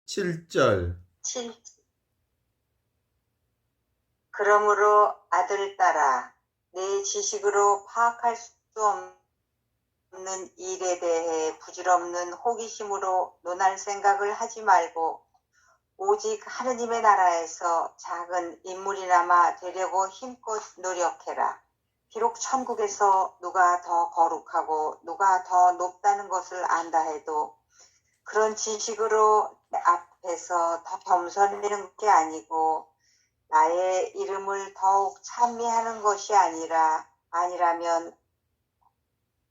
7절. 7. 그러므로 아들딸아, 내 지식으로 파악할 수 없는 일에 대해 부질없는 호기심으로 논할 생각을 하지 말고 오직 하느님의 나라에서 작은 인물이나마 되려고 힘껏 노력해라. 비록 천국에서 누가 더 거룩하고 누가 더 높다는 것을 안다 해도 그런 지식으로 내 앞에서 더 겸손해지는 게 아니고 나의 이름을 더욱 찬미하는 것이 아니라면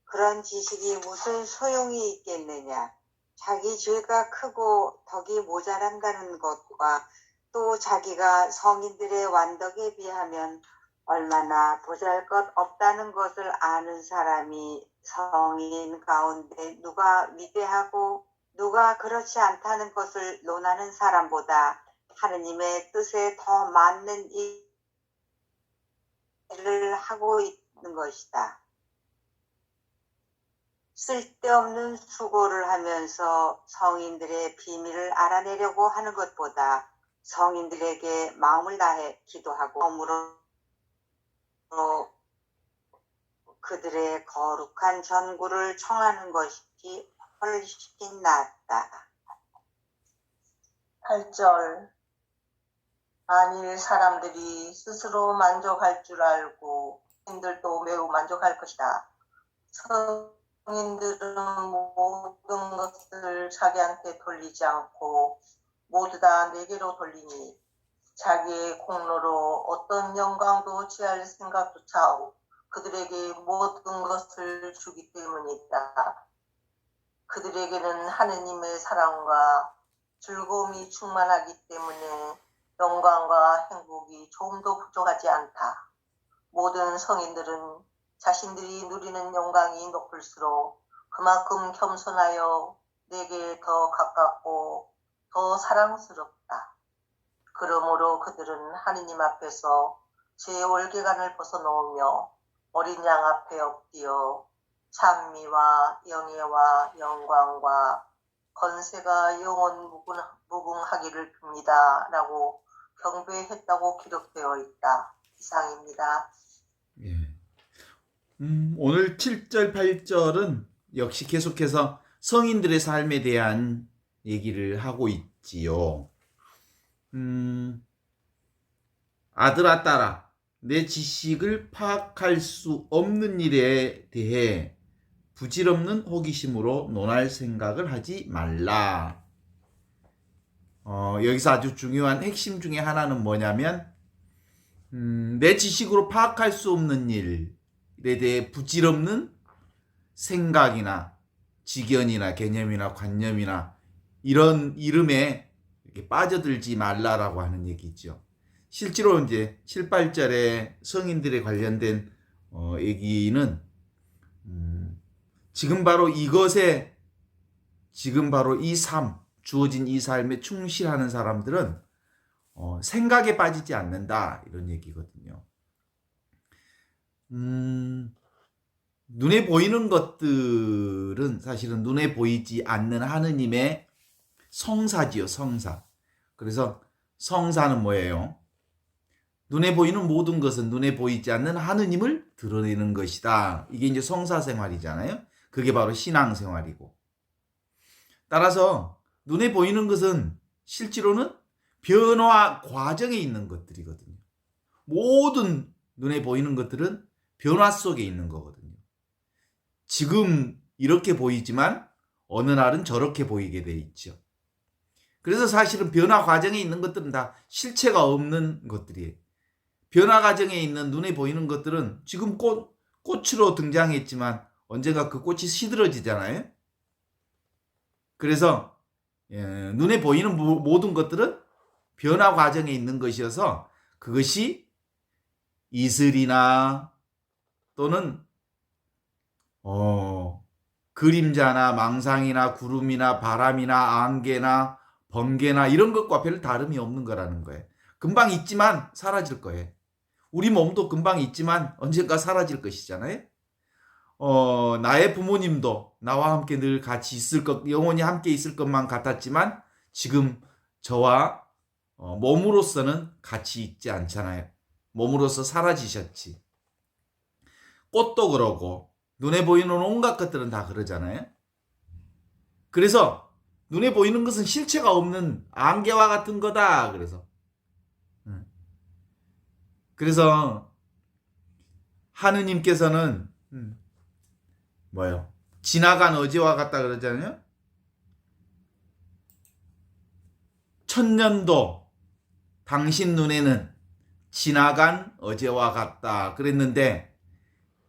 그런 지식이 무슨 소용이 있겠느냐. 자기 죄가 크고 덕이 모자란다는 것과 또 자기가 성인들의 완덕에 비하면 얼마나 보잘것없다는 것을 아는 사람이 성인 가운데 누가 위대하고 누가 그렇지 않다는 것을 논하는 사람보다 하느님의 뜻에 더 맞는 일을 하고 있는 것이다. 쓸데없는 수고를 하면서 성인들의 비밀을 알아내려고 하는 것보다 성인들에게 마음을 다해 기도하고 마음으로 그들의 거룩한 전구를 청하는 것이 훨씬 낫다. 8절. 만일 사람들이 스스로 만족할 줄 알고 성인들도 매우 만족할 것이다. 성인들은 모든 것을 자기한테 돌리지 않고 모두 다 내게로 돌리니 자기의 공로로 어떤 영광도 취할 생각조차 그들에게 모든 것을 주기 때문이다. 그들에게는 하느님의 사랑과 즐거움이 충만하기 때문에 영광과 행복이 조금도 부족하지 않다. 모든 성인들은 자신들이 누리는 영광이 높을수록 그만큼 겸손하여 내게 더 가깝고 더 사랑스럽다. 그러므로 그들은 하느님 앞에서 제 올개간을 벗어놓으며 어린 양 앞에 엎드려 찬미와 영예와 영광과 건세가 영원 무궁하기를 빕니다. 라고 경배했다고 기록되어 있다. 이상입니다. 예. 오늘 7절, 8절은 역시 계속해서 성인들의 삶에 대한 얘기를 하고 있지요. 아들아 딸아, 내 지식을 파악할 수 없는 일에 대해 부질없는 호기심으로 논할 생각을 하지 말라. 여기서 아주 중요한 핵심 중에 하나는 뭐냐면 내 지식으로 파악할 수 없는 일에 대해 부질없는 생각이나 지견이나 개념이나 관념이나 이런 이름에 이렇게 빠져들지 말라라고 하는 얘기죠. 실제로 이제 7, 8절에 성인들에 관련된 얘기는 지금 바로 이것에 지금 바로 이 삶, 주어진 이 삶에 충실하는 사람들은 생각에 빠지지 않는다 이런 얘기거든요. 눈에 보이는 것들은 사실은 눈에 보이지 않는 하느님의 성사지요, 성사. 그래서 성사는 뭐예요? 눈에 보이는 모든 것은 눈에 보이지 않는 하느님을 드러내는 것이다. 이게 이제 성사 생활이잖아요. 그게 바로 신앙 생활이고. 따라서 눈에 보이는 것은 실제로는 변화 과정에 있는 것들이거든요. 모든 눈에 보이는 것들은 변화 속에 있는 거거든요. 지금 이렇게 보이지만 어느 날은 저렇게 보이게 돼 있죠. 그래서 사실은 변화 과정에 있는 것들은 다 실체가 없는 것들이에요. 변화 과정에 있는 눈에 보이는 것들은 지금 꽃으로 등장했지만 언젠가 그 꽃이 시들어지잖아요. 그래서 눈에 보이는 모든 것들은 변화 과정에 있는 것이어서 그것이 이슬이나 또는 그림자나 망상이나 구름이나 바람이나 안개나 번개나 이런 것과 별 다름이 없는 거라는 거예요. 금방 있지만 사라질 거예요. 우리 몸도 금방 있지만 언젠가 사라질 것이잖아요. 나의 부모님도 나와 함께 늘 같이 있을 것, 영원히 함께 있을 것만 같았지만 지금 저와 몸으로서는 같이 있지 않잖아요. 몸으로서 사라지셨지. 꽃도 그러고 눈에 보이는 온갖 것들은 다 그러잖아요. 그래서 눈에 보이는 것은 실체가 없는 안개와 같은 거다. 그래서 하느님께서는 뭐요? 지나간 어제와 같다 그러잖아요. 천년도 당신 눈에는 지나간 어제와 같다 그랬는데,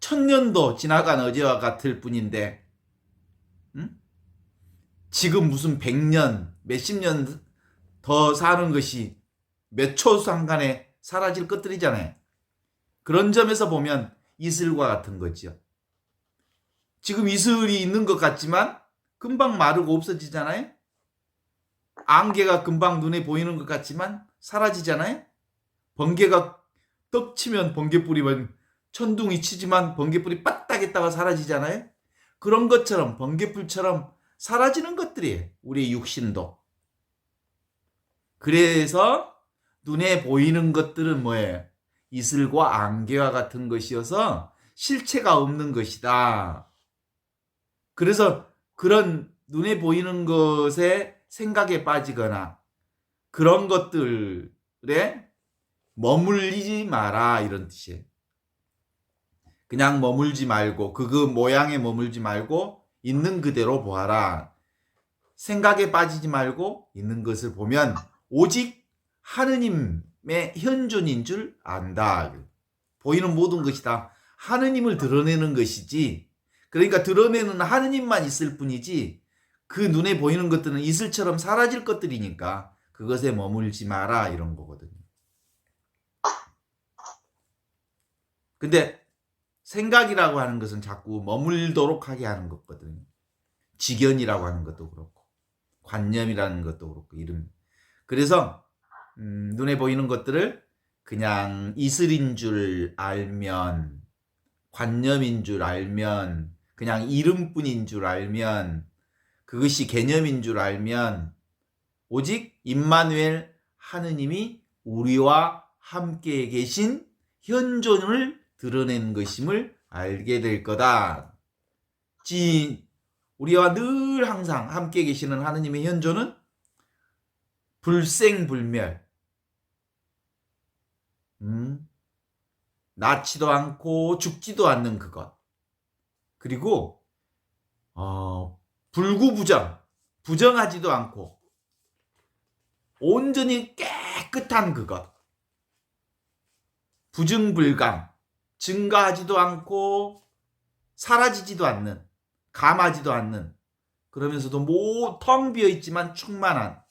천년도 지나간 어제와 같을 뿐인데 지금 무슨 100년 몇십 년 더 사는 것이 몇 초 상간에 사라질 것들이잖아요. 그런 점에서 보면 이슬과 같은 거죠. 지금 이슬이 있는 것 같지만 금방 마르고 없어지잖아요. 안개가 금방 눈에 보이는 것 같지만 사라지잖아요. 번개가 떡 치면 번개불이 천둥이 치지만 번개불이 빠딱 했다가 사라지잖아요. 그런 것처럼 번개불처럼 사라지는 것들이에요. 우리의 육신도. 그래서 눈에 보이는 것들은 뭐예요? 이슬과 안개와 같은 것이어서 실체가 없는 것이다. 그래서 그런 눈에 보이는 것에 생각에 빠지거나 그런 것들에 머물리지 마라, 이런 뜻이에요. 그냥 머물지 말고 그 모양에 머물지 말고 있는 그대로 보아라. 생각에 빠지지 말고 있는 것을 보면 오직 하느님의 현존인 줄 안다. 보이는 모든 것이 다 하느님을 드러내는 것이지, 그러니까 드러내는 하느님만 있을 뿐이지 그 눈에 보이는 것들은 이슬처럼 사라질 것들이니까 그것에 머물지 마라, 이런 거거든요. 근데 생각이라고 하는 것은 자꾸 머물도록 하게 하는 거거든요. 직연이라고 하는 것도 그렇고 관념이라는 것도 그렇고 이름. 그래서 눈에 보이는 것들을 그냥 이슬인 줄 알면, 관념인 줄 알면, 그냥 이름뿐인 줄 알면, 그것이 개념인 줄 알면 오직 임마누엘 하느님이 우리와 함께 계신 현존을 드러낸 것임을 알게 될 거다. 우리와 늘 항상 함께 계시는 하느님의 현존은 불생불멸, 낳지도 않고 죽지도 않는 그것, 그리고 불구부정, 부정하지도 않고 온전히 깨끗한 그것, 부증불감, 증가하지도 않고 사라지지도 않는, 감하지도 않는, 그러면서도 텅 비어있지만 충만한,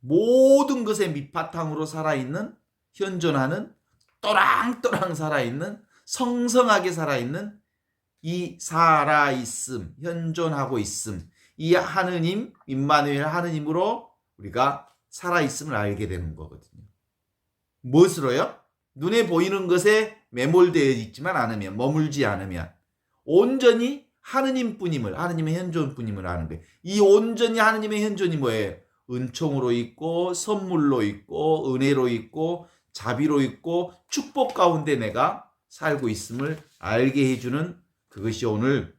모든 것의 밑바탕으로 살아있는, 현존하는, 또랑또랑 살아있는, 성성하게 살아있는 이 살아있음, 현존하고 있음, 이 하느님, 임마누엘 하느님으로 우리가 살아있음을 알게 되는 거거든요. 무엇으로요? 눈에 보이는 것에 매몰되어 있지만 않으면, 머물지 않으면 온전히 하느님뿐임을, 하느님의 현존뿐임을 아는 거예요. 이 온전히 하느님의 현존이 뭐예요? 은총으로 있고 선물로 있고 은혜로 있고 자비로 있고 축복 가운데 내가 살고 있음을 알게 해주는, 그것이 오늘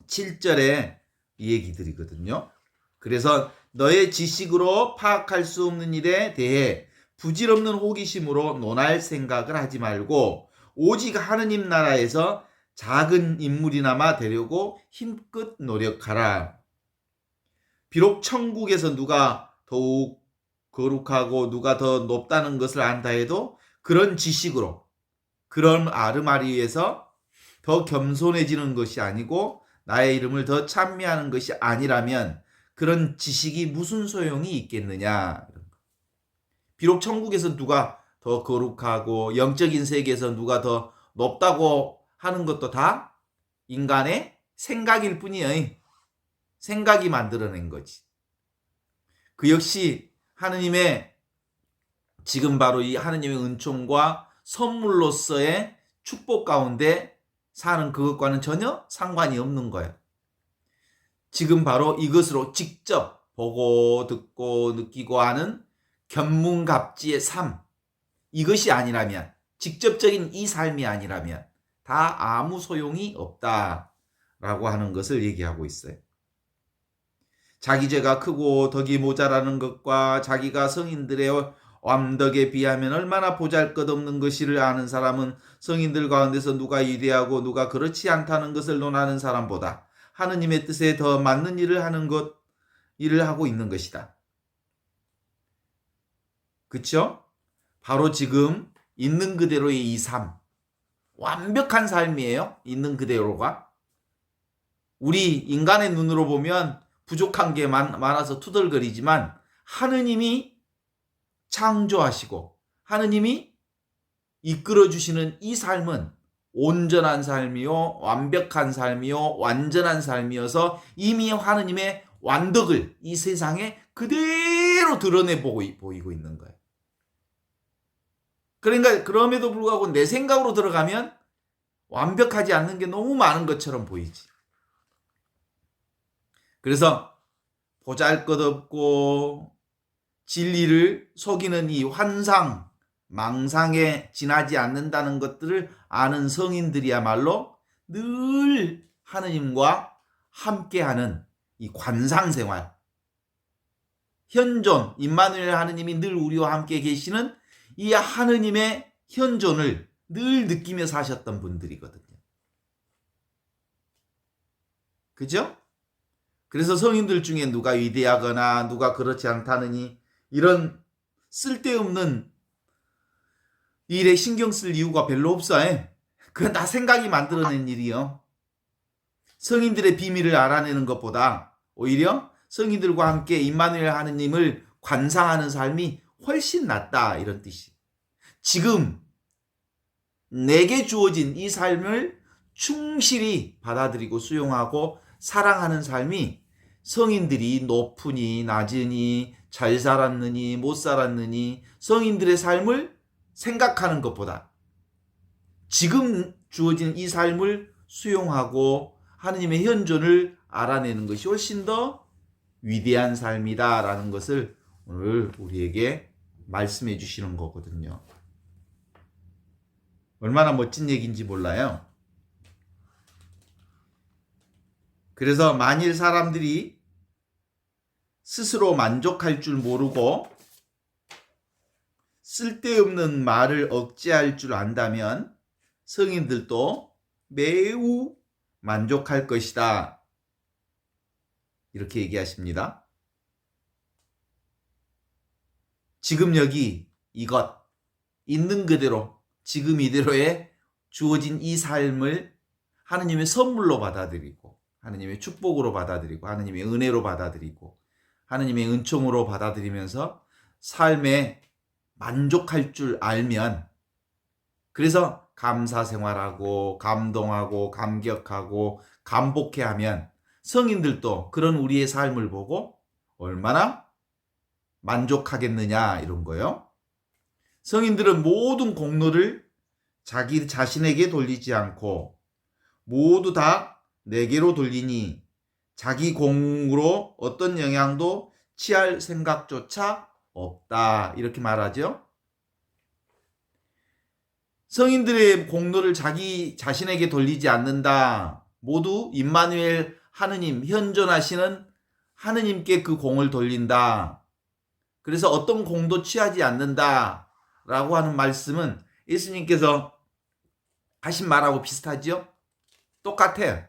7절의 이 얘기들이거든요. 그래서 너의 지식으로 파악할 수 없는 일에 대해 부질없는 호기심으로 논할 생각을 하지 말고 오직 하느님 나라에서 작은 인물이나마 되려고 힘껏 노력하라. 비록 천국에서 누가 더욱 거룩하고 누가 더 높다는 것을 안다 해도 그런 지식으로, 그런 아르마리에서 더 겸손해지는 것이 아니고 나의 이름을 더 찬미하는 것이 아니라면 그런 지식이 무슨 소용이 있겠느냐. 비록 천국에서 누가 더 거룩하고 영적인 세계에서 누가 더 높다고 하는 것도 다 인간의 생각일 뿐이에요. 생각이 만들어낸 거지. 그 역시 하느님의, 지금 바로 이 하느님의 은총과 선물로서의 축복 가운데 사는 그것과는 전혀 상관이 없는 거예요. 지금 바로 이것으로 직접 보고 듣고 느끼고 하는 견문갑지의 삶, 이것이 아니라면, 직접적인 이 삶이 아니라면 다 아무 소용이 없다라고 하는 것을 얘기하고 있어요. 자기 죄가 크고 덕이 모자라는 것과 자기가 성인들의 완덕에 비하면 얼마나 보잘것없는 것이를 아는 사람은 성인들 가운데서 누가 위대하고 누가 그렇지 않다는 것을 논하는 사람보다 하느님의 뜻에 더 맞는 일을 하고 있는 것이다. 그쵸? 바로 지금 있는 그대로의 이 삶, 완벽한 삶이에요. 있는 그대로가. 우리 인간의 눈으로 보면 부족한 게 많아서 투덜거리지만 하느님이 창조하시고 하느님이 이끌어주시는 이 삶은 온전한 삶이요, 완벽한 삶이요, 완전한 삶이어서 이미 하느님의 완덕을 이 세상에 그대로 드러내 보이고 있는 거예요. 그러니까 그럼에도 불구하고 내 생각으로 들어가면 완벽하지 않는 게 너무 많은 것처럼 보이지. 그래서 보잘것없고 진리를 속이는 이 환상, 망상에 지나지 않는다는 것들을 아는 성인들이야말로 늘 하느님과 함께하는 이 관상생활, 현존, 임마누엘 하느님이 늘 우리와 함께 계시는 이 하느님의 현존을 늘 느끼며 사셨던 분들이거든요. 그죠? 그래서 성인들 중에 누가 위대하거나 누가 그렇지 않다느니 이런 쓸데없는 일에 신경 쓸 이유가 별로 없어요. 그건 다 생각이 만들어낸 일이요. 성인들의 비밀을 알아내는 것보다 오히려 성인들과 함께 임마누엘 하느님을 관상하는 삶이 훨씬 낫다, 이런 뜻이. 지금 내게 주어진 이 삶을 충실히 받아들이고 수용하고 사랑하는 삶이 성인들이 높으니 낮으니 잘 살았느니 못 살았느니 성인들의 삶을 생각하는 것보다 지금 주어진 이 삶을 수용하고 하느님의 현존을 알아내는 것이 훨씬 더 위대한 삶이다라는 것을 오늘 우리에게 말씀해 주시는 거거든요. 얼마나 멋진 얘기인지 몰라요. 그래서 만일 사람들이 스스로 만족할 줄 모르고 쓸데없는 말을 억제할 줄 안다면 성인들도 매우 만족할 것이다. 이렇게 얘기하십니다. 지금 여기 이것, 있는 그대로 지금 이대로의 주어진 이 삶을 하느님의 선물로 받아들이고 하느님의 축복으로 받아들이고 하느님의 은혜로 받아들이고 하느님의 은총으로 받아들이면서 삶에 만족할 줄 알면, 그래서 감사 생활하고 감동하고 감격하고 감복해하면 성인들도 그런 우리의 삶을 보고 얼마나 만족하겠느냐, 이런 거요. 성인들은 모든 공로를 자기 자신에게 돌리지 않고 모두 다 내게로 돌리니 자기 공으로 어떤 영향도 취할 생각조차 없다, 이렇게 말하죠. 성인들의 공로를 자기 자신에게 돌리지 않는다. 모두 임마누엘 하느님, 현존하시는 하느님께 그 공을 돌린다. 그래서 어떤 공도 취하지 않는다 라고 하는 말씀은 예수님께서 하신 말하고 비슷하죠? 똑같아요.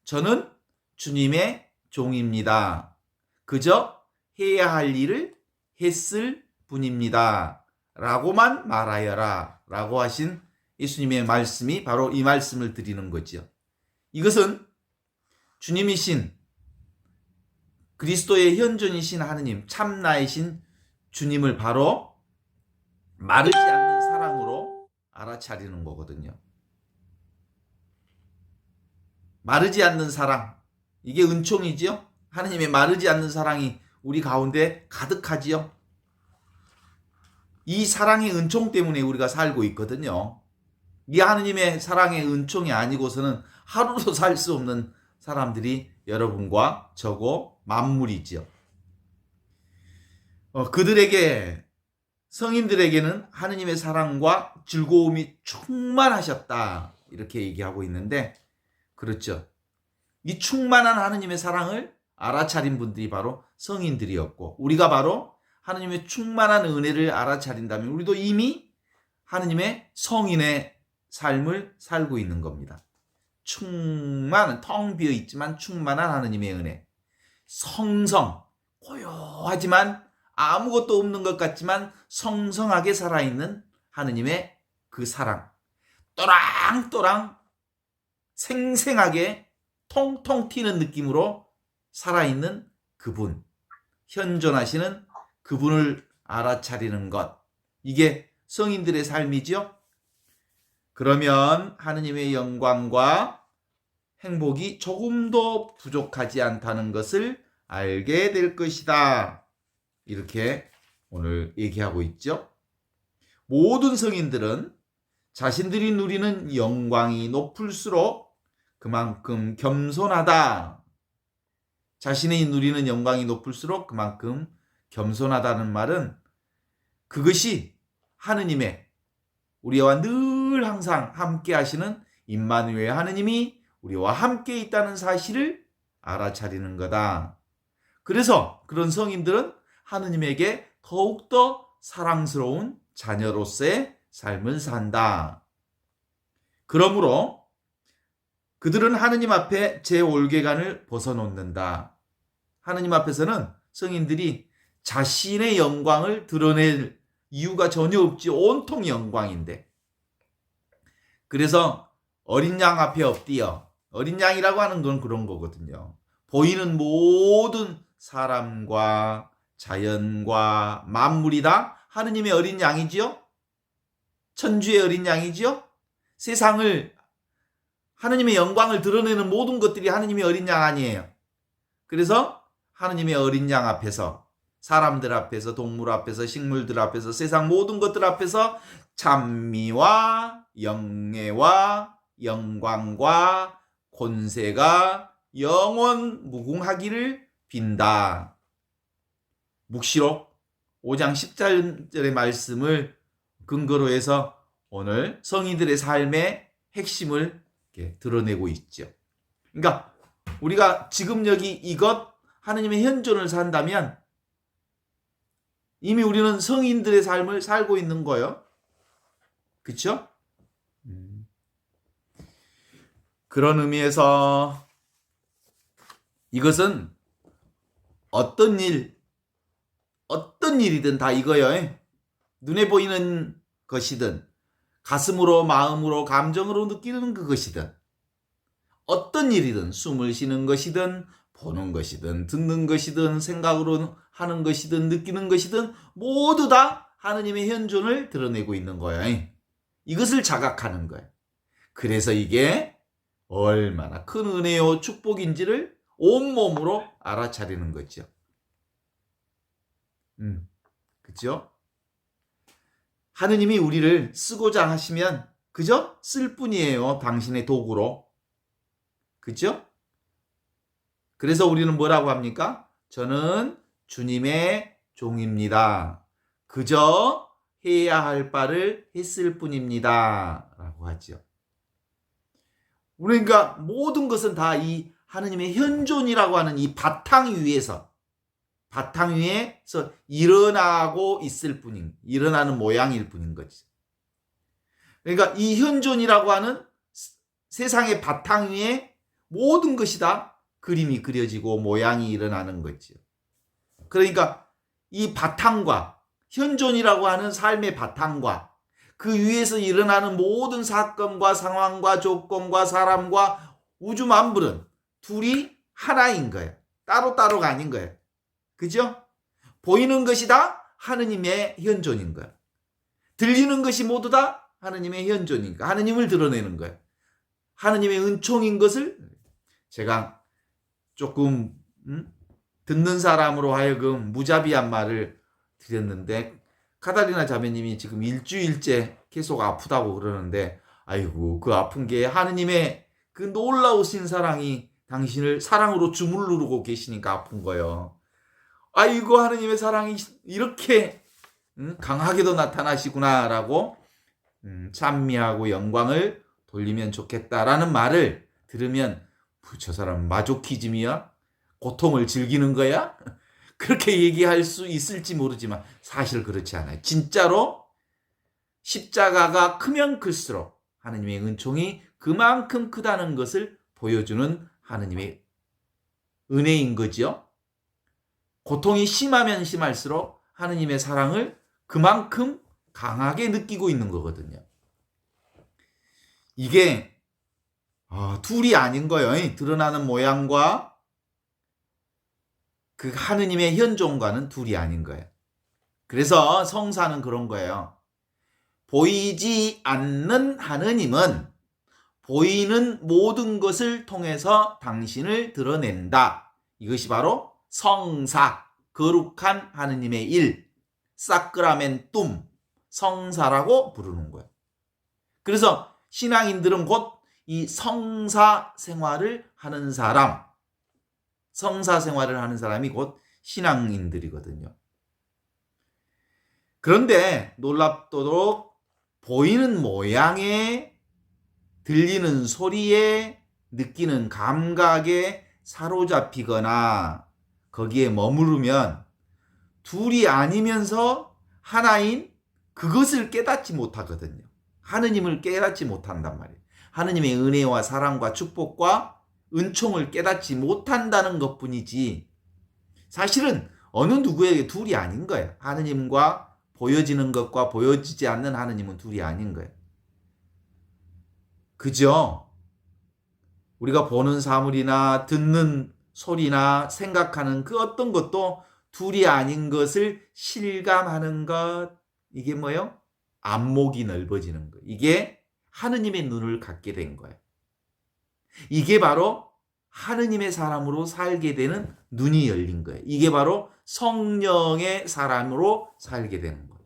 저는 주님의 종입니다. 그저 해야 할 일을 했을 뿐입니다. 라고만 말하여라 라고 하신 예수님의 말씀이 바로 이 말씀을 드리는 거죠. 이것은 주님이신 그리스도의 현존이신 하느님, 참나이신 주님을 바로 마르지 않는 사랑으로 알아차리는 거거든요. 마르지 않는 사랑, 이게 은총이지요. 하느님의 마르지 않는 사랑이 우리 가운데 가득하지요. 이 사랑의 은총 때문에 우리가 살고 있거든요. 이 하느님의 사랑의 은총이 아니고서는 하루도 살 수 없는 사람들이 여러분과 저고 만물이지요. 그들에게 성인들에게는 하느님의 사랑과 즐거움이 충만하셨다. 이렇게 얘기하고 있는데 그렇죠. 이 충만한 하느님의 사랑을 알아차린 분들이 바로 성인들이었고 우리가 바로 하느님의 충만한 은혜를 알아차린다면 우리도 이미 하느님의 성인의 삶을 살고 있는 겁니다. 충만한 텅 비어 있지만 충만한 하느님의 은혜. 성성 고요하지만 아무것도 없는 것 같지만 성성하게 살아있는 하느님의 그 사랑. 또랑또랑 생생하게 통통 튀는 느낌으로 살아있는 그분. 현존하시는 그분을 알아차리는 것. 이게 성인들의 삶이죠. 그러면 하느님의 영광과 행복이 조금도 부족하지 않다는 것을 알게 될 것이다. 이렇게 오늘 얘기하고 있죠. 모든 성인들은 자신들이 누리는 영광이 높을수록 그만큼 겸손하다. 자신이 누리는 영광이 높을수록 그만큼 겸손하다는 말은 그것이 하느님의 우리와 늘 항상 함께 하시는 임마누엘 하느님이 우리와 함께 있다는 사실을 알아차리는 거다. 그래서 그런 성인들은 하느님에게 더욱더 사랑스러운 자녀로서의 삶을 산다. 그러므로 그들은 하느님 앞에 제 올개간을 벗어놓는다. 하느님 앞에서는 성인들이 자신의 영광을 드러낼 이유가 전혀 없지. 온통 영광인데. 그래서 어린 양 앞에 엎드려. 어린 양이라고 하는 건 그런 거거든요. 보이는 모든 사람과 자연과 만물이 다 하느님의 어린 양이지요. 천주의 어린 양이지요. 세상을 하느님의 영광을 드러내는 모든 것들이 하느님의 어린 양 아니에요. 그래서 하느님의 어린 양 앞에서 사람들 앞에서 동물 앞에서 식물들 앞에서 세상 모든 것들 앞에서 찬미와 영예와 영광과 권세가 영원 무궁하기를 빈다. 묵시록 5장 10절의 말씀을 근거로 해서 오늘 성인들의 삶의 핵심을 이렇게 드러내고 있죠. 그러니까 우리가 지금 여기 이것 하느님의 현존을 산다면 이미 우리는 성인들의 삶을 살고 있는 거예요. 그렇죠? 그런 의미에서 이것은 어떤 일이든 다 이거예요. 눈에 보이는 것이든 가슴으로 마음으로 감정으로 느끼는 그것이든 어떤 일이든 숨을 쉬는 것이든 보는 것이든 듣는 것이든 생각으로 하는 것이든 느끼는 것이든 모두 다 하느님의 현존을 드러내고 있는 거예요. 이것을 자각하는 거예요. 그래서 이게 얼마나 큰 은혜요 축복인지를 온몸으로 알아차리는 거죠. 그죠? 하느님이 우리를 쓰고자 하시면 그죠? 쓸 뿐이에요. 당신의 도구로. 그죠? 그래서 우리는 뭐라고 합니까? 저는 주님의 종입니다. 그저 해야 할 바를 했을 뿐입니다. 라고 하죠. 그러니까 모든 것은 다 이 하느님의 현존이라고 하는 이 바탕 위에서 일어나고 있을 뿐인, 일어나는 모양일 뿐인 거지. 그러니까 이 현존이라고 하는 세상의 바탕 위에 모든 것이 다 그림이 그려지고 모양이 일어나는 거죠. 그러니까 이 바탕과 현존이라고 하는 삶의 바탕과 그 위에서 일어나는 모든 사건과 상황과 조건과 사람과 우주 만물은 둘이 하나인 거예요. 따로따로가 아닌 거예요. 그죠? 보이는 것이 다 하느님의 현존인 거예요. 들리는 것이 모두 다 하느님의 현존이니까 하느님을 드러내는 거예요. 하느님의 은총인 것을 제가 조금 듣는 사람으로 하여금 무자비한 말을 드렸는데 카다리나 자매님이 지금 일주일째 계속 아프다고 그러는데 아이고 그 아픈 게 하느님의 그 놀라우신 사랑이 당신을 사랑으로 주물르고 계시니까 아픈 거예요. 아이고 하느님의 사랑이 이렇게 강하게도 나타나시구나라고 찬미하고 영광을 돌리면 좋겠다라는 말을 들으면 저 사람 마조키즘이야? 고통을 즐기는 거야? 그렇게 얘기할 수 있을지 모르지만 사실 그렇지 않아요. 진짜로 십자가가 크면 클수록 하느님의 은총이 그만큼 크다는 것을 보여주는 하느님의 은혜인 거죠. 고통이 심하면 심할수록 하느님의 사랑을 그만큼 강하게 느끼고 있는 거거든요. 이게 둘이 아닌 거예요. 드러나는 모양과 그 하느님의 현존과는 둘이 아닌 거예요. 그래서 성사는 그런 거예요. 보이지 않는 하느님은 보이는 모든 것을 통해서 당신을 드러낸다. 이것이 바로 성사, 거룩한 하느님의 일, 사크라멘툼, 성사라고 부르는 거예요. 그래서 신앙인들은 곧 이 성사 생활을 하는 사람, 성사 생활을 하는 사람이 곧 신앙인들이거든요. 그런데 놀랍도록 보이는 모양에, 들리는 소리에, 느끼는 감각에 사로잡히거나 거기에 머무르면 둘이 아니면서 하나인 그것을 깨닫지 못하거든요. 하느님을 깨닫지 못한단 말이에요. 하느님의 은혜와 사랑과 축복과 은총을 깨닫지 못한다는 것뿐이지 사실은 어느 누구에게 둘이 아닌 거예요. 하느님과 보여지는 것과 보여지지 않는 하느님은 둘이 아닌 거예요. 그죠? 우리가 보는 사물이나 듣는 소리나 생각하는 그 어떤 것도 둘이 아닌 것을 실감하는 것, 이게 뭐예요? 안목이 넓어지는 것. 이게 하느님의 눈을 갖게 된 거예요. 이게 바로 하느님의 사람으로 살게 되는 눈이 열린 거예요. 이게 바로 성령의 사람으로 살게 되는 거예요.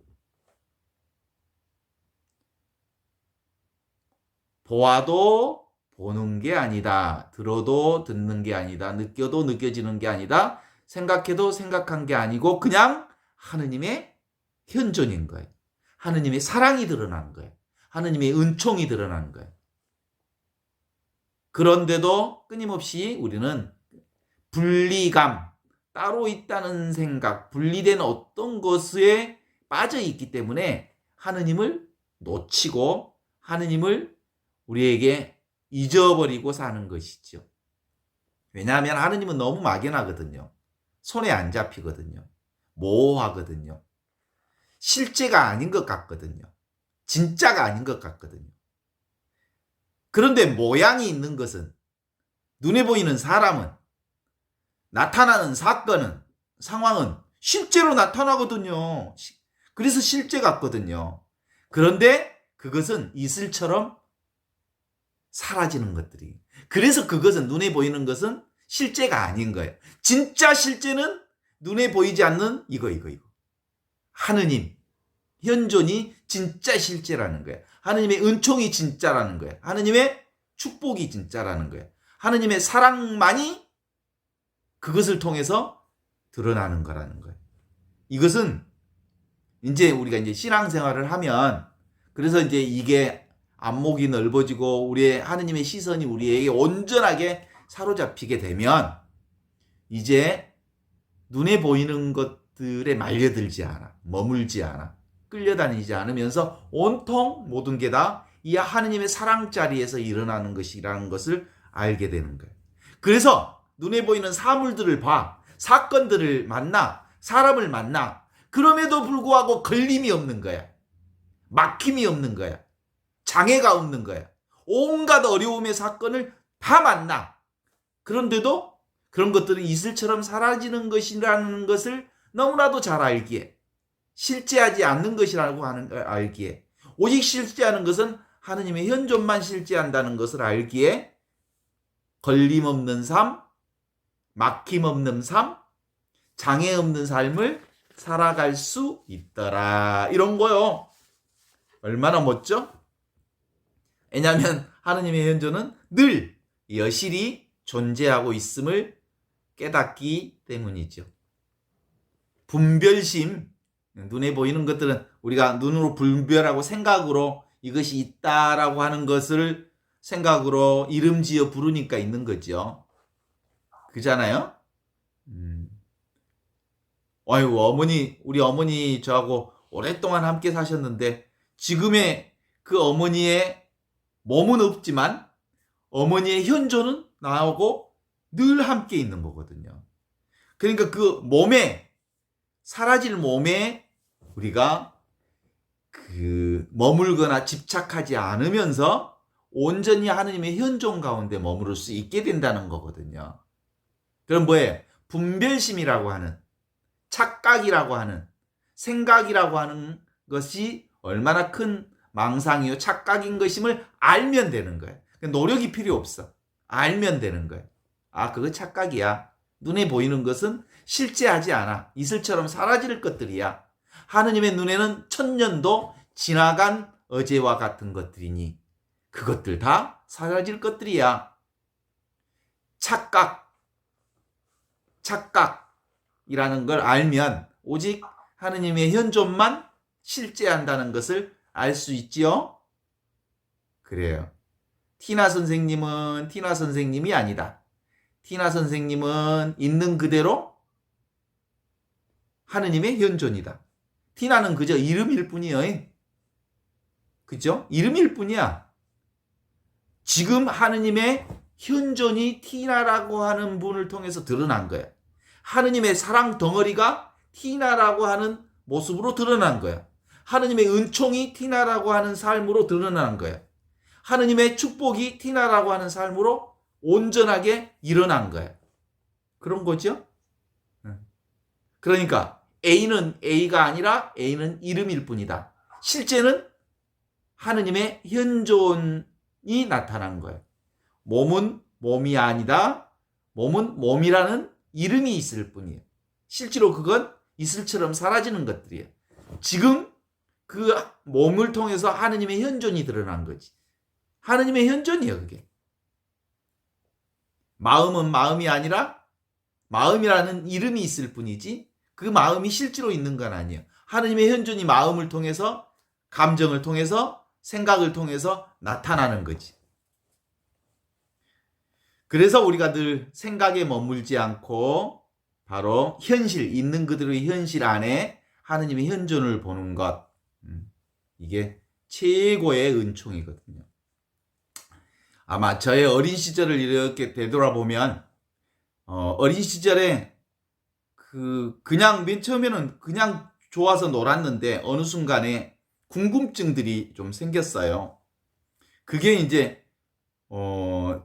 보아도 보는 게 아니다. 들어도 듣는 게 아니다. 느껴도 느껴지는 게 아니다. 생각해도 생각한 게 아니고 그냥 하느님의 현존인 거예요. 하느님의 사랑이 드러난 거예요. 하느님의 은총이 드러난 거예요. 그런데도 끊임없이 우리는 분리감, 따로 있다는 생각, 분리된 어떤 것에 빠져 있기 때문에 하느님을 놓치고 하느님을 우리에게 잊어버리고 사는 것이죠. 왜냐하면 하느님은 너무 막연하거든요. 손에 안 잡히거든요. 모호하거든요. 실제가 아닌 것 같거든요. 진짜가 아닌 것 같거든요. 그런데 모양이 있는 것은, 눈에 보이는 사람은, 나타나는 사건은, 상황은 실제로 나타나거든요. 그래서 실제 같거든요. 그런데 그것은 이슬처럼 사라지는 것들이. 그래서 그것은, 눈에 보이는 것은 실제가 아닌 거예요. 진짜 실제는 눈에 보이지 않는 이거. 하느님, 현존이 진짜 실제라는 거예요. 하느님의 은총이 진짜라는 거예요. 하느님의 축복이 진짜라는 거예요. 하느님의 사랑만이 그것을 통해서 드러나는 거라는 거예요. 이것은 이제 우리가 이제 신앙생활을 하면, 그래서 이제 이게 안목이 넓어지고 우리의 하느님의 시선이 우리에게 온전하게 사로잡히게 되면 이제 눈에 보이는 것들에 말려들지 않아, 머물지 않아, 끌려다니지 않으면서 온통 모든 게 다 이 하느님의 사랑 자리에서 일어나는 것이라는 것을 알게 되는 거예요. 그래서 눈에 보이는 사물들을 봐, 사건들을 만나, 사람을 만나, 그럼에도 불구하고 걸림이 없는 거야. 막힘이 없는 거야. 장애가 없는 거야. 온갖 어려움의 사건을 다 만나. 그런데도 그런 것들은 이슬처럼 사라지는 것이라는 것을 너무나도 잘 알기에, 실제하지 않는 것이라고 하는 걸 알기에, 오직 실제하는 것은 하느님의 현존만 실제한다는 것을 알기에 걸림 없는 삶, 막힘 없는 삶, 장애 없는 삶을 살아갈 수 있더라. 이런 거요. 얼마나 멋져? 왜냐하면 하느님의 현존은 늘 여실히 존재하고 있음을 깨닫기 때문이죠. 분별심, 눈에 보이는 것들은 우리가 눈으로 분별하고 생각으로 이것이 있다라고 하는 것을 생각으로 이름 지어 부르니까 있는 거죠. 그잖아요? 아유, 우리 어머니 저하고 오랫동안 함께 사셨는데 지금의 그 어머니의 몸은 없지만 어머니의 현존은 나하고 늘 함께 있는 거거든요. 그러니까 그 사라질 몸에 우리가 머물거나 집착하지 않으면서 온전히 하느님의 현존 가운데 머무를 수 있게 된다는 거거든요. 그럼 뭐예요? 분별심이라고 하는, 착각이라고 하는, 생각이라고 하는 것이 얼마나 큰 망상이요, 착각인 것임을 알면 되는 거예요. 노력이 필요 없어. 알면 되는 거예요. 아, 그거 착각이야. 눈에 보이는 것은 실제하지 않아. 이슬처럼 사라질 것들이야. 하느님의 눈에는 천년도 지나간 어제와 같은 것들이니 그것들 다 사라질 것들이야. 착각이라는 걸 알면 오직 하느님의 현존만 실제한다는 것을 알 수 있지요. 그래요. 티나 선생님은 티나 선생님이 아니다. 티나 선생님은 있는 그대로 하느님의 현존이다. 티나는 그저 이름일 뿐이요. 그죠? 이름일 뿐이야. 지금 하느님의 현존이 티나라고 하는 분을 통해서 드러난 거야. 하느님의 사랑 덩어리가 티나라고 하는 모습으로 드러난 거야. 하느님의 은총이 티나라고 하는 삶으로 드러난 거야. 하느님의 축복이 티나라고 하는 삶으로 온전하게 일어난 거야. 그런 거죠? 그러니까 A는 A가 아니라 A는 이름일 뿐이다. 실제는 하느님의 현존이 나타난 거예요. 몸은 몸이 아니다. 몸은 몸이라는 이름이 있을 뿐이에요. 실제로 그건 이슬처럼 사라지는 것들이에요. 지금 그 몸을 통해서 하느님의 현존이 드러난 거지. 하느님의 현존이에요, 그게. 마음은 마음이 아니라 마음이라는 이름이 있을 뿐이지 그 마음이 실제로 있는 건 아니에요. 하느님의 현존이 마음을 통해서, 감정을 통해서, 생각을 통해서 나타나는 거지. 그래서 우리가 늘 생각에 머물지 않고 바로 현실, 있는 그대로의 현실 안에 하느님의 현존을 보는 것. 이게 최고의 은총이거든요. 아마 저의 어린 시절을 이렇게 되돌아보면 어린 시절에 그냥 맨 처음에는 그냥 좋아서 놀았는데 어느 순간에 궁금증들이 좀 생겼어요. 그게 이제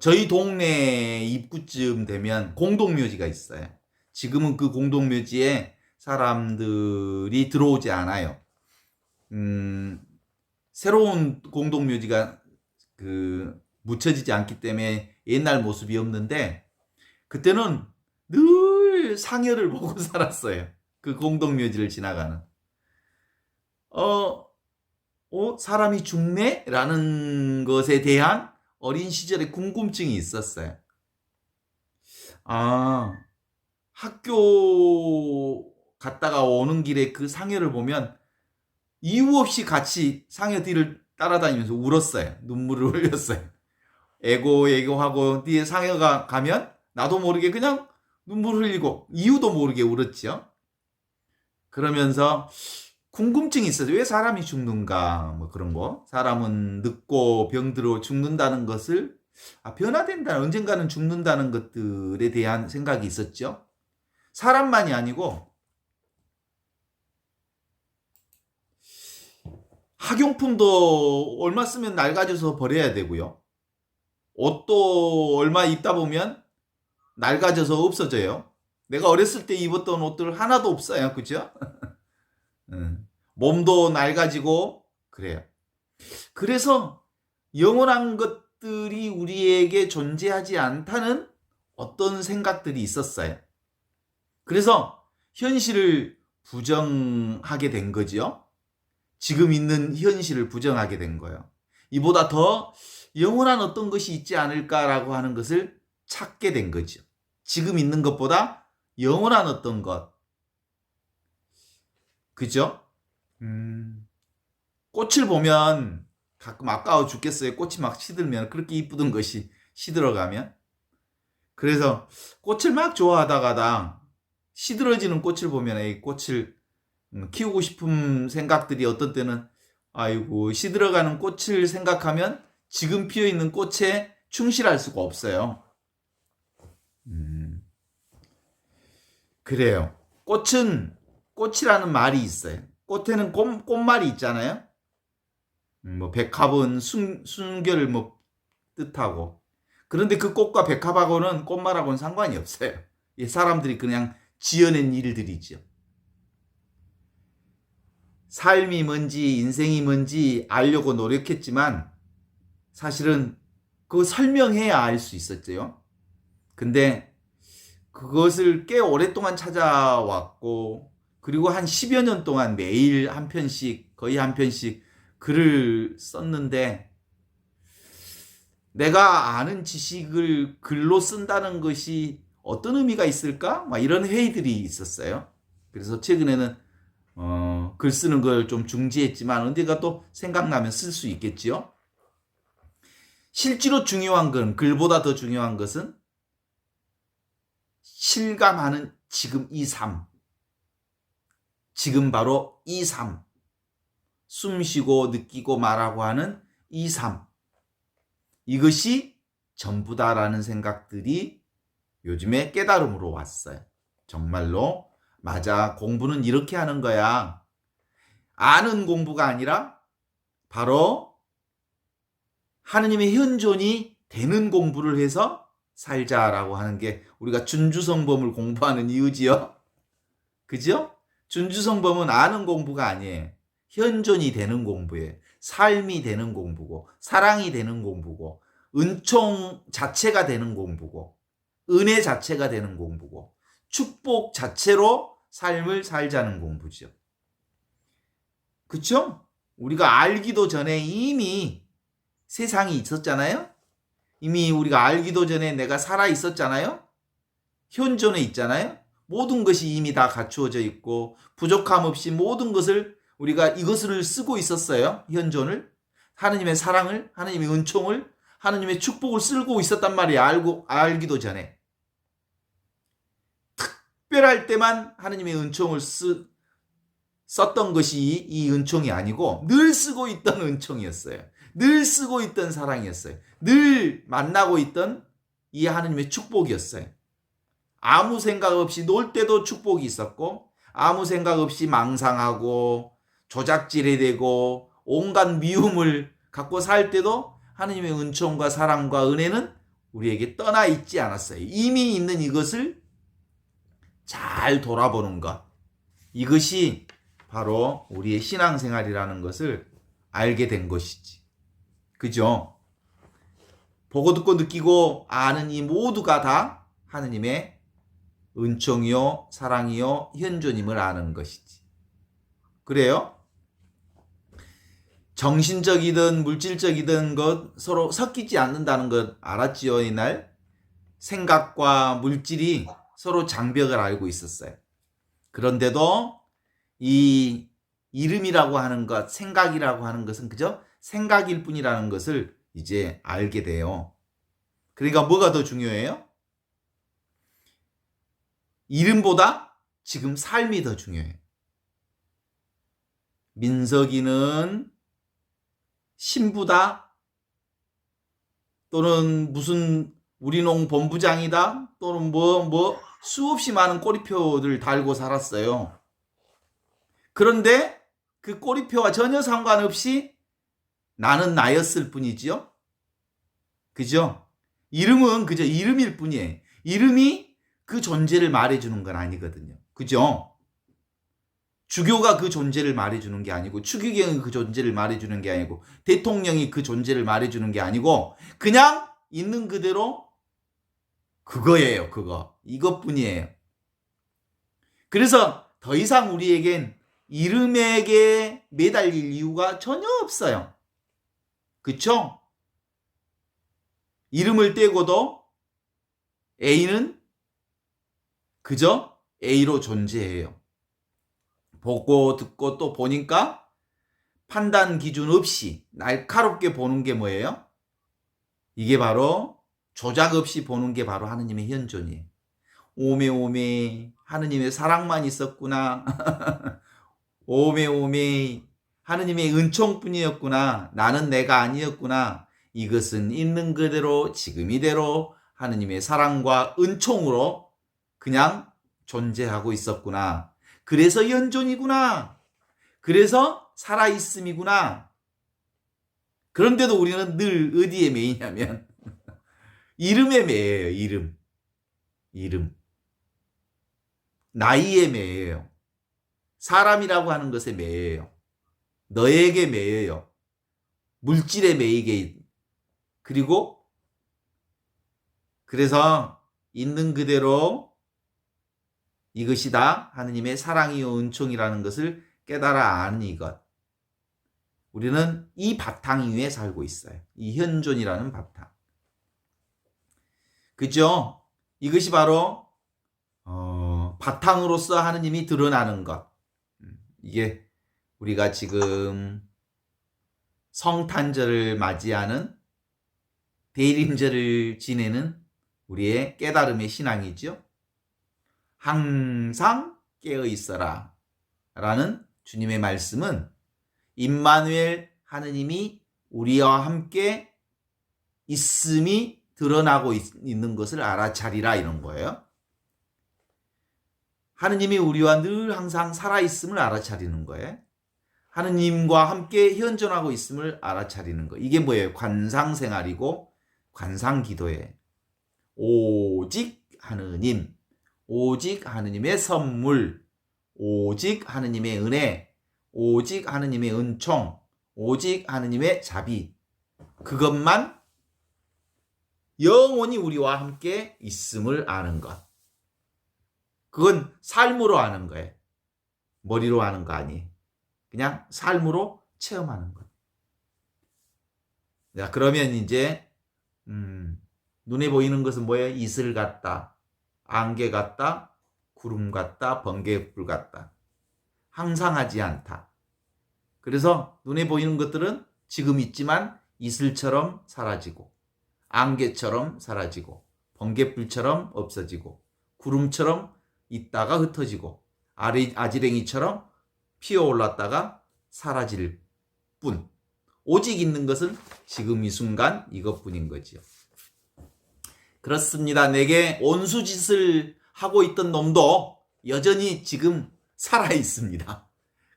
저희 동네 입구쯤 되면 공동묘지가 있어요. 지금은 그 공동묘지에 사람들이 들어오지 않아요. 새로운 공동묘지가 묻혀지지 않기 때문에 옛날 모습이 없는데 그때는 늘 상여를 보고 살았어요. 그 공동묘지를 지나가는. 사람이 죽네? 라는 것에 대한 어린 시절의 궁금증이 있었어요. 학교 갔다가 오는 길에 그 상여를 보면 이유 없이 같이 상여 뒤를 따라다니면서 울었어요. 눈물을 흘렸어요. 애고하고 뒤에 상여가 가면 나도 모르게 그냥 눈물 흘리고 이유도 모르게 울었죠. 그러면서 궁금증이 있어요. 왜 사람이 죽는가? 뭐 그런 거. 사람은 늙고 병들어 죽는다는 것을 변화된다. 언젠가는 죽는다는 것들에 대한 생각이 있었죠. 사람만이 아니고 학용품도 얼마 쓰면 낡아져서 버려야 되고요. 옷도 얼마 입다 보면 낡아져서 없어져요. 내가 어렸을 때 입었던 옷들 하나도 없어요. 그죠? 몸도 낡아지고 그래요. 그래서 영원한 것들이 우리에게 존재하지 않다는 어떤 생각들이 있었어요. 그래서 현실을 부정하게 된 거죠. 지금 있는 현실을 부정하게 된 거예요. 이보다 더 영원한 어떤 것이 있지 않을까라고 하는 것을 찾게 된 거죠. 지금 있는 것보다 영원한 어떤 것, 그죠? 꽃을 보면 가끔 아까워 죽겠어요. 꽃이 막 시들면 그렇게 이쁘던 것이 시들어가면. 그래서 꽃을 막 좋아하다가다 시들어지는 꽃을 보면 이 꽃을 키우고 싶은 생각들이 어떤 때는 아이고 시들어가는 꽃을 생각하면 지금 피어있는 꽃에 충실할 수가 없어요. 그래요. 꽃이라는 말이 있어요. 꽃에는 꽃말이 있잖아요. 뭐 백합은 순결을 뭐 뜻하고. 그런데 그 꽃과 백합하고는 꽃말하고는 상관이 없어요. 사람들이 그냥 지어낸 일들이죠. 삶이 뭔지 인생이 뭔지 알려고 노력했지만 사실은 그거 설명해야 알 수 있었죠. 근데 그것을 꽤 오랫동안 찾아왔고 그리고 한 10여 년 동안 매일 한 편씩 거의 한 편씩 글을 썼는데 내가 아는 지식을 글로 쓴다는 것이 어떤 의미가 있을까? 막 이런 회의들이 있었어요. 그래서 최근에는 글 쓰는 걸 좀 중지했지만 언젠가 또 생각나면 쓸 수 있겠지요. 실제로 중요한 건 글보다 더 중요한 것은 실감하는 지금 이 삶. 지금 바로 이 삶. 숨 쉬고 느끼고 말하고 하는 이 삶. 이것이 전부다라는 생각들이 요즘에 깨달음으로 왔어요. 정말로 맞아. 공부는 이렇게 하는 거야. 아는 공부가 아니라 바로 하느님의 현존이 되는 공부를 해서 살자라고 하는 게 우리가 준주성범을 공부하는 이유지요. 그죠? 준주성범은 아는 공부가 아니에요. 현존이 되는 공부예요. 삶이 되는 공부고 사랑이 되는 공부고 은총 자체가 되는 공부고 은혜 자체가 되는 공부고 축복 자체로 삶을 살자는 공부죠. 그렇죠? 우리가 알기도 전에 이미 세상이 있었잖아요. 이미 우리가 알기도 전에 내가 살아 있었잖아요. 현존에 있잖아요. 모든 것이 이미 다 갖추어져 있고 부족함 없이 모든 것을 우리가 이것을 쓰고 있었어요. 현존을. 하느님의 사랑을, 하느님의 은총을, 하느님의 축복을 쓰고 있었단 말이에요. 알기도 전에. 특별할 때만 하느님의 은총을 썼던 것이 이 은총이 아니고 늘 쓰고 있던 은총이었어요. 늘 쓰고 있던 사랑이었어요. 늘 만나고 있던 이 하느님의 축복이었어요. 아무 생각 없이 놀 때도 축복이 있었고 아무 생각 없이 망상하고 조작질해대고 온갖 미움을 갖고 살 때도 하느님의 은총과 사랑과 은혜는 우리에게 떠나 있지 않았어요. 이미 있는 이것을 잘 돌아보는 것. 이것이 바로 우리의 신앙생활이라는 것을 알게 된 것이지. 그죠? 보고 듣고 느끼고 아는 이 모두가 다 하느님의 은총이요 사랑이요 현존임을 아는 것이지. 그래요? 정신적이든 물질적이든 것 서로 섞이지 않는다는 것 알았지요, 이날? 생각과 물질이 서로 장벽을 알고 있었어요. 그런데도 이 이름이라고 하는 것, 생각이라고 하는 것은 그저 생각일 뿐이라는 것을 이제 알게 돼요. 그러니까 뭐가 더 중요해요? 이름보다 지금 삶이 더 중요해요. 민석이는 신부다 또는 무슨 우리농 본부장이다 또는 뭐 수없이 많은 꼬리표를 달고 살았어요. 그런데 그 꼬리표와 전혀 상관없이 나는 나였을 뿐이지요. 그죠? 이름은 그저 이름일 뿐이에요. 이름이 그 존재를 말해주는 건 아니거든요. 그죠? 주교가 그 존재를 말해주는 게 아니고 추기경이 그 존재를 말해주는 게 아니고 대통령이 그 존재를 말해주는 게 아니고 그냥 있는 그대로 그거예요. 그거. 이것뿐이에요. 그래서 더 이상 우리에겐 이름에게 매달릴 이유가 전혀 없어요. 그쵸? 이름을 떼고도 A는 그저 A로 존재해요. 보고 듣고 또 보니까 판단 기준 없이 날카롭게 보는 게 뭐예요? 이게 바로 조작 없이 보는 게 바로 하느님의 현존이에요. 오메오메 하느님의 사랑만 있었구나. 오메오메 하느님의 은총뿐이었구나. 나는 내가 아니었구나. 이것은 있는 그대로 지금 이대로 하느님의 사랑과 은총으로 그냥 존재하고 있었구나. 그래서 현존이구나. 그래서 살아있음이구나. 그런데도 우리는 늘 어디에 매이냐면 이름에 매여요. 이름. 나이에 매여요. 사람이라고 하는 것에 매여요. 너에게 매여요. 물질에 매이게. 그리고 그래서 있는 그대로 이것이다. 하느님의 사랑이요 은총이라는 것을 깨달아 아는 이것. 우리는 이 바탕 위에 살고 있어요. 이 현존이라는 바탕. 그죠? 이것이 바로 바탕으로서 하느님이 드러나는 것. 이게 우리가 지금 성탄절을 맞이하는 대림절을 지내는 우리의 깨달음의 신앙이죠. 항상 깨어 있어라 라는 주님의 말씀은 임마누엘 하느님이 우리와 함께 있음이 드러나고 있는 것을 알아차리라 이런 거예요. 하느님이 우리와 늘 항상 살아있음을 알아차리는 거예요. 하느님과 함께 현존하고 있음을 알아차리는 거. 이게 뭐예요? 관상생활이고 관상기도예요. 오직 하느님, 오직 하느님의 선물, 오직 하느님의 은혜, 오직 하느님의 은총, 오직 하느님의 자비. 그것만 영원히 우리와 함께 있음을 아는 것. 그건 삶으로 아는 거예요. 머리로 아는 거 아니에요. 그냥 삶으로 체험하는 것. 자, 그러면 이제 눈에 보이는 것은 뭐예요? 이슬 같다, 안개 같다, 구름 같다, 번개불 같다. 항상하지 않다. 그래서 눈에 보이는 것들은 지금 있지만 이슬처럼 사라지고, 안개처럼 사라지고, 번개불처럼 없어지고, 구름처럼 있다가 흩어지고, 아지랭이처럼 피어올랐다가 사라질 뿐. 오직 있는 것은 지금 이 순간 이것뿐인 거지요. 그렇습니다. 내게 온수짓을 하고 있던 놈도 여전히 지금 살아 있습니다.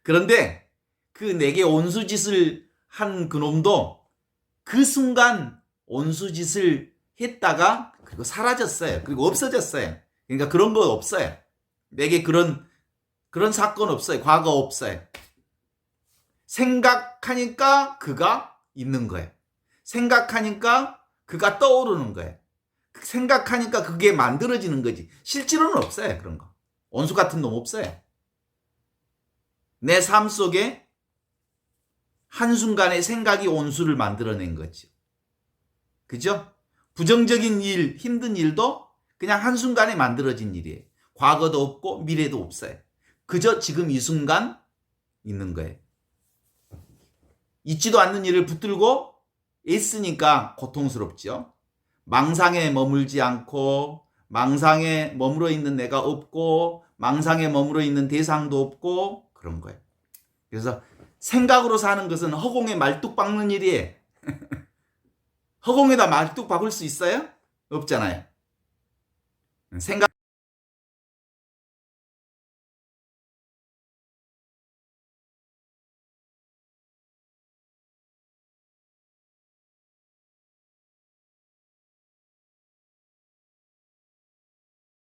그런데 그 내게 온수짓을 한 그 놈도 그 순간 온수짓을 했다가 그리고 사라졌어요. 그리고 없어졌어요. 그러니까 그런 거 없어요. 내게 그런 사건 없어요. 과거 없어요. 생각하니까 그가 있는 거예요. 생각하니까 그가 떠오르는 거예요. 생각하니까 그게 만들어지는 거지. 실제로는 없어요. 그런 거. 온수 같은 놈 없어요. 내 삶 속에 한순간에 생각이 온수를 만들어낸 거죠. 그죠? 부정적인 일, 힘든 일도 그냥 한순간에 만들어진 일이에요. 과거도 없고 미래도 없어요. 그저 지금 이 순간 있는 거예요. 있지도 않는 일을 붙들고 애쓰니까 고통스럽죠. 망상에 머물지 않고 망상에 머물러 있는 내가 없고 망상에 머물러 있는 대상도 없고 그런 거예요. 그래서 생각으로 사는 것은 허공에 말뚝 박는 일이에요. 허공에다 말뚝 박을 수 있어요? 없잖아요. 생각